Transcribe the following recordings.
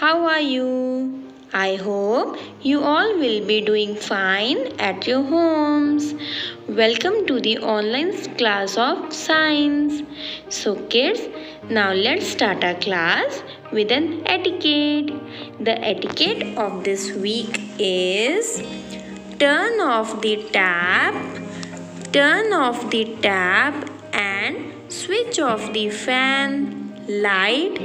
How are you? I hope you all will be doing fine at your homes. Welcome to the online class of science. So kids, now let's start our class with an etiquette. The etiquette of this week is turn off the tap and switch off the fan, light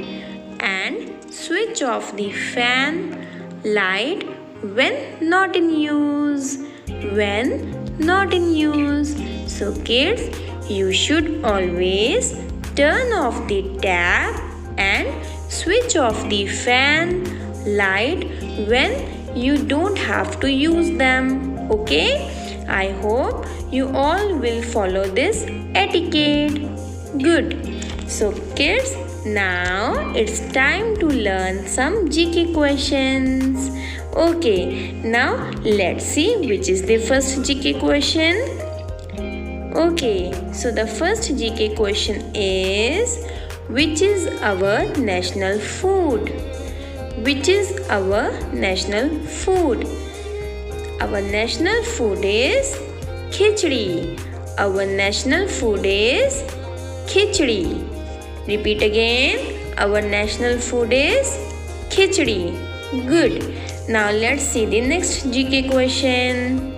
and switch off the fan, light when not in use. So kids, you should always turn off the tap and switch off the fan, light when you don't have to use them. Okay? I hope you all will follow this etiquette. Good. So kids, now it's time to learn some GK questions. Okay, now let's see which is the first GK question. Okay, so the first GK question is, which is our national food? Which is our national food? Our national food is khichdi. Our national food is khichdi. Repeat again. Our national food is khichdi. Good. Now let's see the next GK question.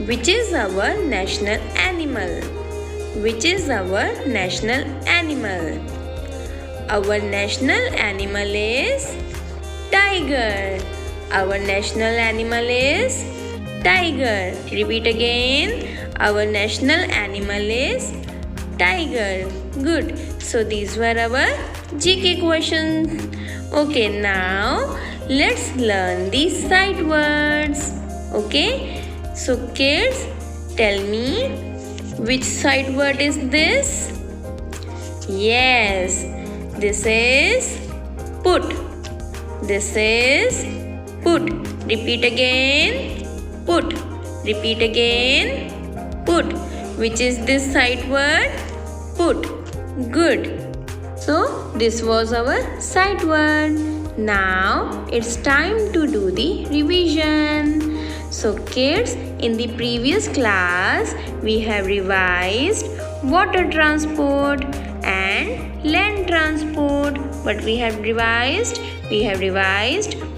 Which is our national animal? Which is our national animal? Our national animal is tiger. Our national animal is tiger. Repeat again. Our national animal is tiger. Good. So these were our GK questions. Okay, now let's learn these sight words. Okay. So kids, tell me, which sight word is this? Yes, this is put. This is put. Repeat again. Put. Repeat again. Put. Which is this sight word? Put. Good. So this was our sight word. Now it's time to do the revision. So kids, in the previous class we have revised water transport and land transport. But we have revised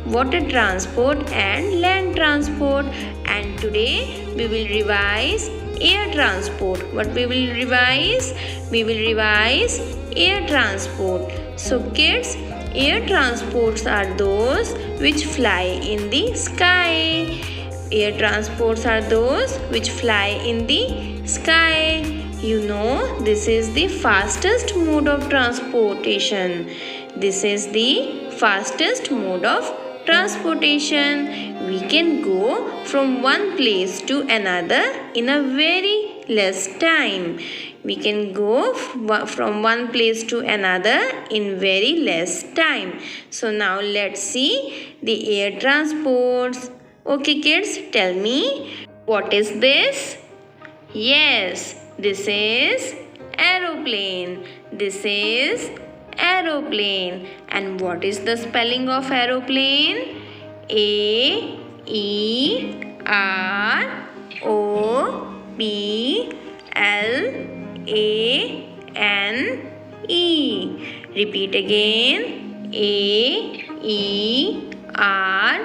water transport and land transport, and today we will revise air transport. What we will revise? We will revise air transport. So kids, air transports are those which fly in the sky. Air transports are those which fly in the sky. You know, this is the fastest mode of transportation. This is the fastest mode of transportation. We can go from one place to another in a very less time. We can go from one place to another in very less time. So now let's see the air transports. Okay kids, tell me, what is this? Yes, this is aeroplane. This is aeroplane. And what is the spelling of aeroplane? A E R O P L A N E. Repeat again. A E R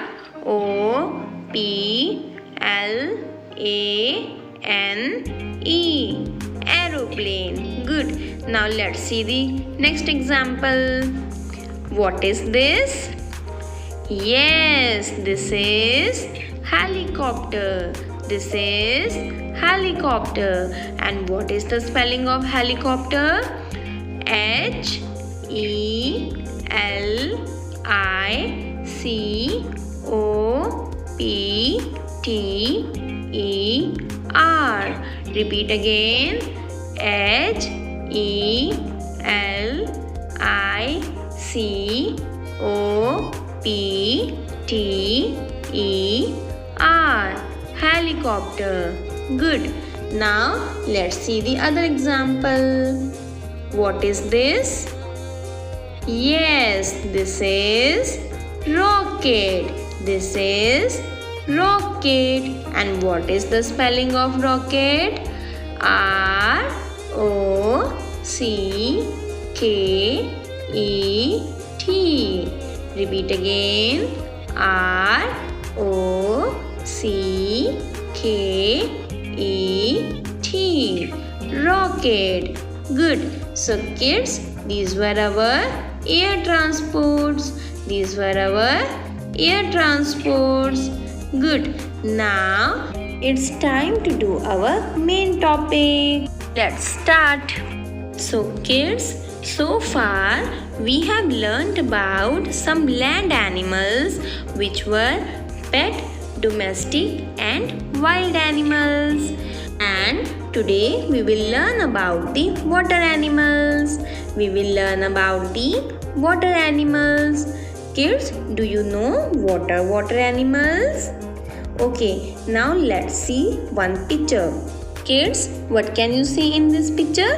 O P L A N E. Aeroplane. Good. Now let's see the next example. What is this? Yes, this is helicopter. This is helicopter. And what is the spelling of helicopter? H E L I C O P T E R. Repeat again. H E L I C O P T E R. Helicopter. Good. Now let's see the other example. What is this? Yes, this is rocket. This is rocket. And what is the spelling of rocket? R-O-C-K-E-T. Repeat again. R-O-C-K-E-T. Rocket. Good. So kids, these were our air transports. These were our air transports. Good. Now it's time to do our main topic. Let's start. So kids, so far we have learned about some land animals which were pet, domestic and wild animals. And today we will learn about the water animals. We will learn about the water animals. Kids, do you know what are water animals? Okay, now let's see one picture. Kids, what can you see in this picture?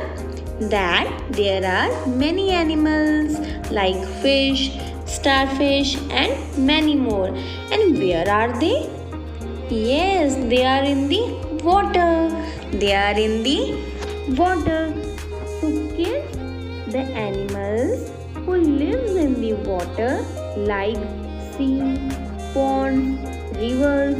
That there are many animals like fish, starfish and many more. And where are they? Yes, they are in the water. They are in the water. So kids, the animals who lives in the water like sea, ponds, rivers.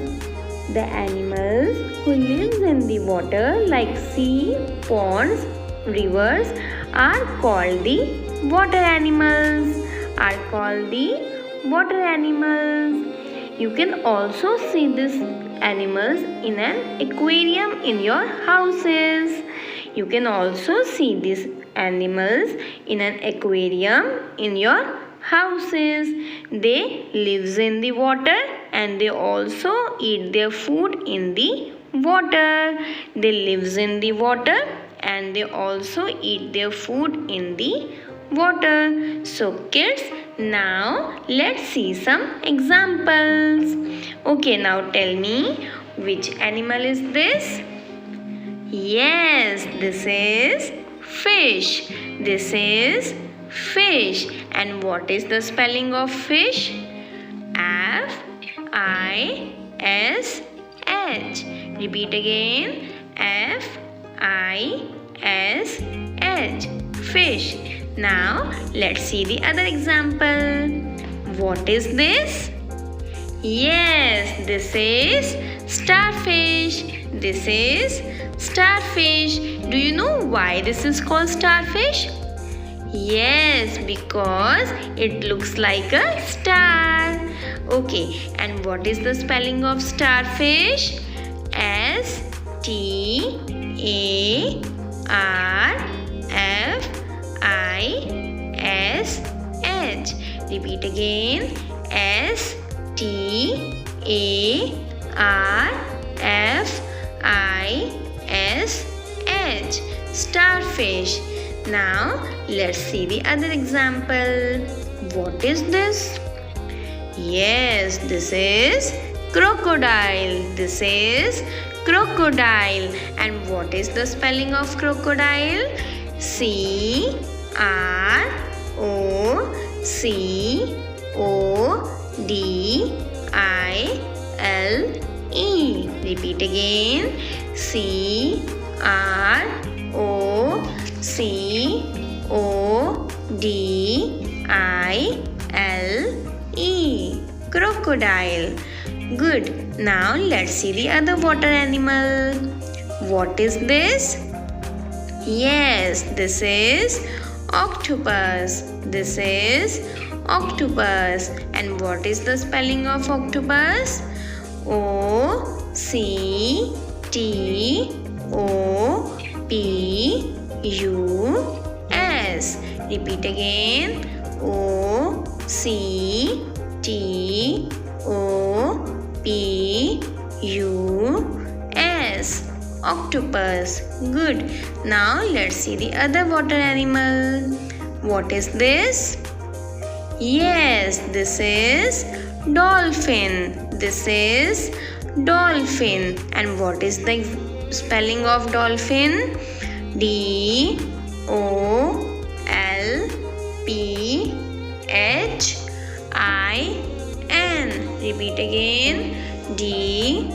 The animals who lives in the water like sea, ponds, rivers are called the water animals. Are called the water animals. You can also see these animals in an aquarium in your houses. You can also see these animals in an aquarium in your houses. They lives in the water and they also eat their food in the water. They lives in the water and they also eat their food in the water. So kids, now let's see some examples. Okay, now tell me, which animal is this? Yes, this is fish. This is fish. And what is the spelling of fish? F-I-S-H. Repeat again. F-I-S-H. Fish. Now let's see the other example. What is this? Yes, this is starfish. This is starfish. Do you know why this is called starfish? Yes, because it looks like a star. Okay, and what is the spelling of starfish? S-T-A-R-F-I-S-H. Repeat again. S-T-A-R-F-I-S-H. Starfish. Now let's see the other example. What is this? Yes, this is crocodile. This is crocodile. And what is the spelling of crocodile? C-R-O-C-O-D-I-L-E. Repeat again. C-R-O-C-O-D-I-L-E. Crocodile. Good. Now let's see the other water animal. What is this? Yes, this is octopus. This is octopus. And what is the spelling of octopus? O-C-T-O-P-U-S. Repeat again. O-C-T-O-P-U-S. Octopus. Good. Now let's see the other water animal. What is this? Yes, this is dolphin. This is dolphin. And what is the spelling of dolphin? D-O-L-P Repeat again. DOLPHIN.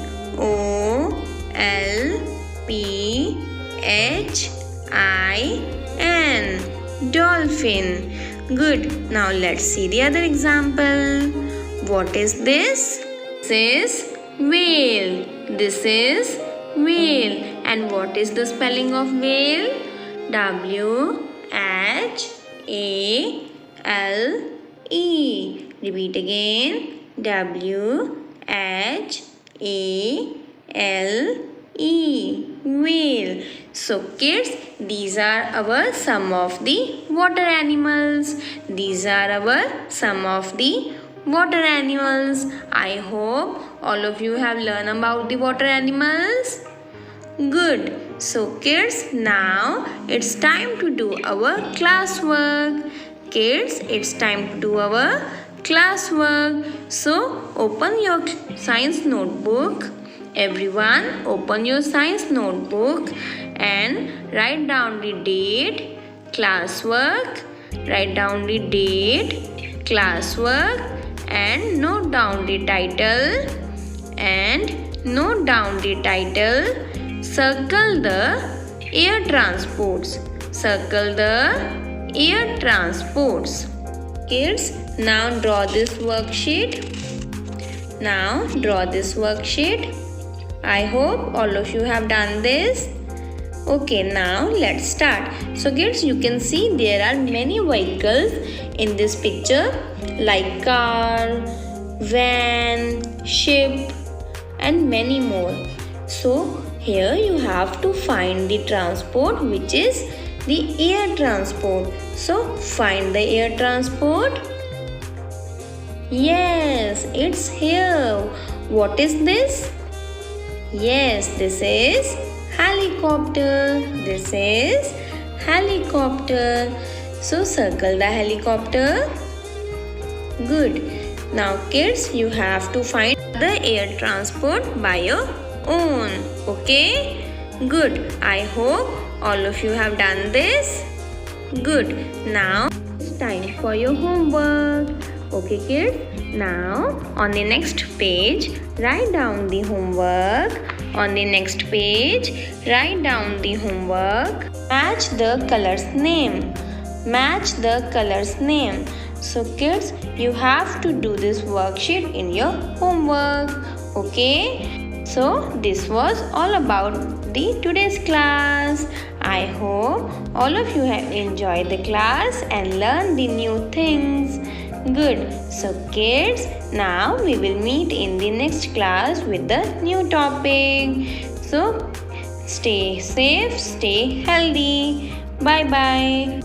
Dolphin. Good. Now let's see the other example. What is this? This is whale. This is whale. And what is the spelling of whale? WHALE. Repeat again. WHALE. Whale. So kids, these are our some of the water animals. I hope all of you have learned about the water animals. Good. So kids, now it's time to do our classwork. So open your science notebook. Everyone, open your science notebook and write down the date, classwork. And note down the title. Circle the air transports. Kids, now draw this worksheet. I hope all of you have done this. Okay, now let's start. So kids, you can see there are many vehicles in this picture, like car, van, ship, and many more. So here you have to find the transport, which is the air transport. So find the air transport. Yes, it's here. What is this? Yes, this is helicopter. So circle the helicopter. Good. Now kids, you have to find the air transport by your own. Okay? Good. I hope all of you have done this. Good. Now it's time for your homework. Okay kids, now on the next page write down the homework. Match the color's name. So kids, you have to do this worksheet in your homework. Okay? So this was all about the today's class. I hope all of you have enjoyed the class and learned the new things. Good. So kids, now we will meet in the next class with the new topic. So stay safe, stay healthy. Bye bye.